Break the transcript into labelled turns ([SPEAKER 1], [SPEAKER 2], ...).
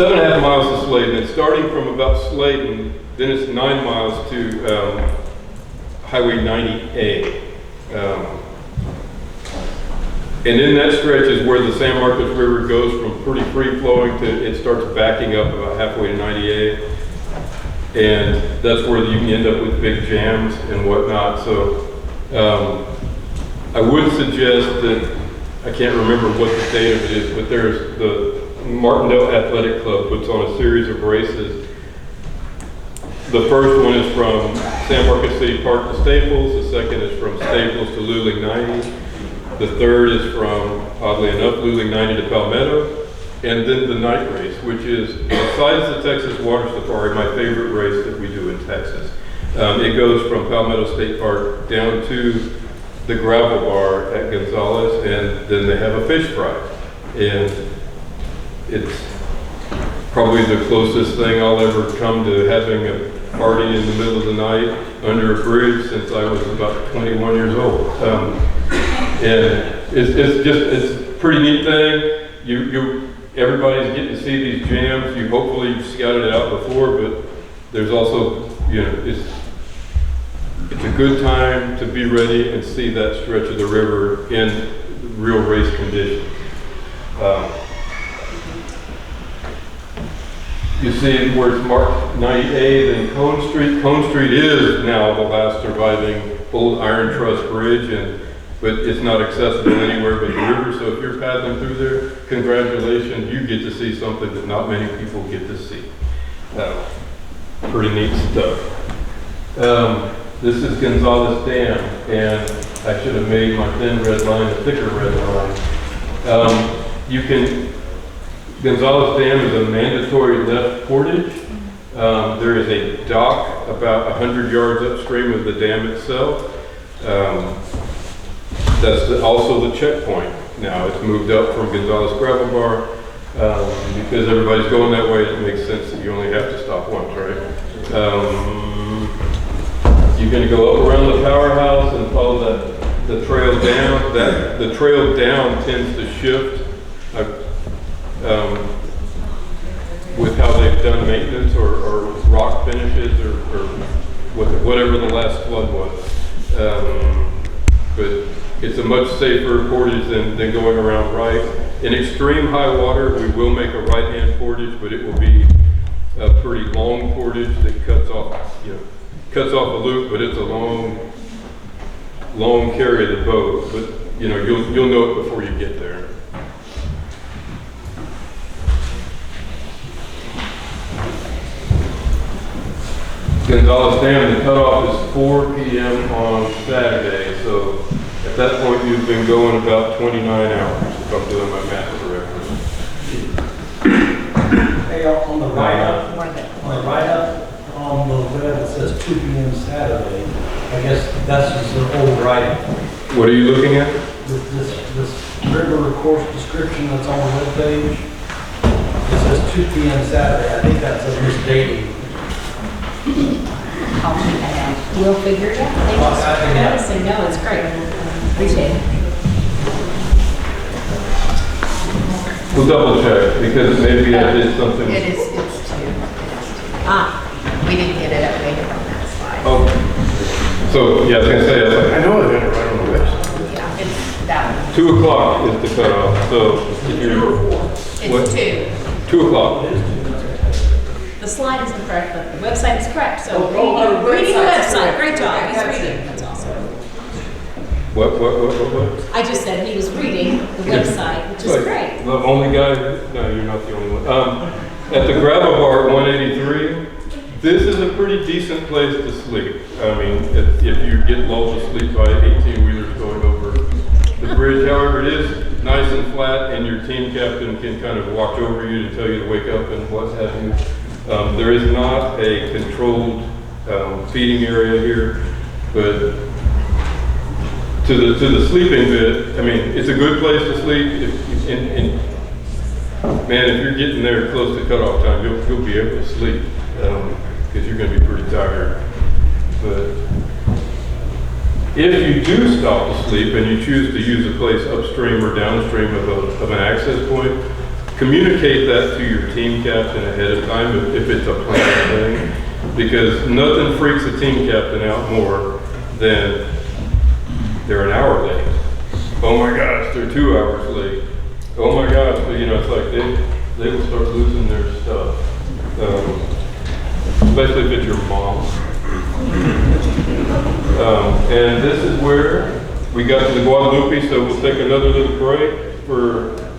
[SPEAKER 1] 7.5 miles to Slayden, and starting from about Slayden, then it's 9 miles to Highway 90A. And in that stretch is where the San Marcos River goes from pretty free flowing to it starts backing up about halfway to 90A. And that's where you can end up with big jams and whatnot. So I would suggest that, I can't remember what the date of it is, but there's the Martindale Athletic Club puts on a series of races. The first one is from San Marcos City Park to Staples. The second is from Staples to Luling 90. The third is from, oddly enough, Luling 90 to Palmetto. And then the night race, which is, besides the Texas Water Safari, my favorite race that we do in Texas. It goes from Palmetto State Park down to the gravel bar at Gonzales, and then they have a fish fry. And it's probably the closest thing I'll ever come to having a party in the middle of the night under a bridge since I was about 21 years old. And it's a pretty neat thing. Everybody's getting to see these jams. You hopefully scouted it out before, but there's also, it's a good time to be ready and see that stretch of the river in real race conditions. You see where it's marked 90A, then Cone Street. Cone Street is now the last surviving old Iron Truss Bridge, but it's not accessible anywhere but the river. So if you're paddling through there, congratulations, you get to see something that not many people get to see. Pretty neat stuff. This is Gonzales Dam, and I should have made my thin red line a thicker red line. Gonzales Dam is a mandatory left portage. There is a dock about 100 yards upstream of the dam itself. That's also the checkpoint. Now it's moved up from Gonzales Gravel Bar because everybody's going that way. It makes sense that you only have to stop once, right? You're going to go up around the powerhouse and follow the trail down. The trail down tends to shift with how they've done maintenance or rock finishes or whatever the last flood was. But it's a much safer portage than going around right. In extreme high water, we will make a right-hand portage, but it will be a pretty long portage that cuts off a loop, but it's a long carry of the boat. But you'll know it before you get there. Gonzales Dam, the cutoff is 4 p.m. on Saturday, so at that point you've been going about 29 hours, if I'm doing my math correctly.
[SPEAKER 2] Hey, on the write-up, on the web it says 2 p.m. Saturday. I guess that's just an old writing.
[SPEAKER 1] What are you looking at?
[SPEAKER 2] This river course description that's on the web page. It says 2 p.m. Saturday. I think that's a misdating.
[SPEAKER 3] We'll figure it out. Thank you. Noticing. No, it's great. Appreciate it.
[SPEAKER 1] We'll double check because maybe I did something.
[SPEAKER 3] It's two. We didn't get it updated on that slide.
[SPEAKER 1] Oh. So, yeah, I was going to say, I know I got it right on the website.
[SPEAKER 3] Yeah, it's that one.
[SPEAKER 1] 2 o'clock is the cutoff. So, if you're.
[SPEAKER 3] It's 2.
[SPEAKER 1] 2 o'clock.
[SPEAKER 3] The slide isn't correct, but the website is correct. So reading the website, great job. He's reading. That's awesome.
[SPEAKER 1] What?
[SPEAKER 3] I just said he was reading the website, which is great.
[SPEAKER 1] The only guy? No, you're not the only one. At the Gravel Bar at 183, this is a pretty decent place to sleep. I mean, if you get lulled to sleep by 18-wheelers going over the bridge. However, it is nice and flat, and your team captain can kind of watch over you to tell you to wake up and what have you. There is not a controlled feeding area here, but to the sleeping bit, I mean, it's a good place to sleep. Man, if you're getting there close to cutoff time, you'll be able to sleep because you're going to be pretty tired. But if you do stop to sleep and you choose to use a place upstream or downstream of an access point, communicate that to your team captain ahead of time if it's a planned thing, because nothing freaks a team captain out more than they're an hour late. Oh my gosh, they're 2 hours late. Oh my gosh, you know, it's like they will start losing their stuff. Especially if it's your mom. And this is where we got to the Guadalupe, so we'll take another little break for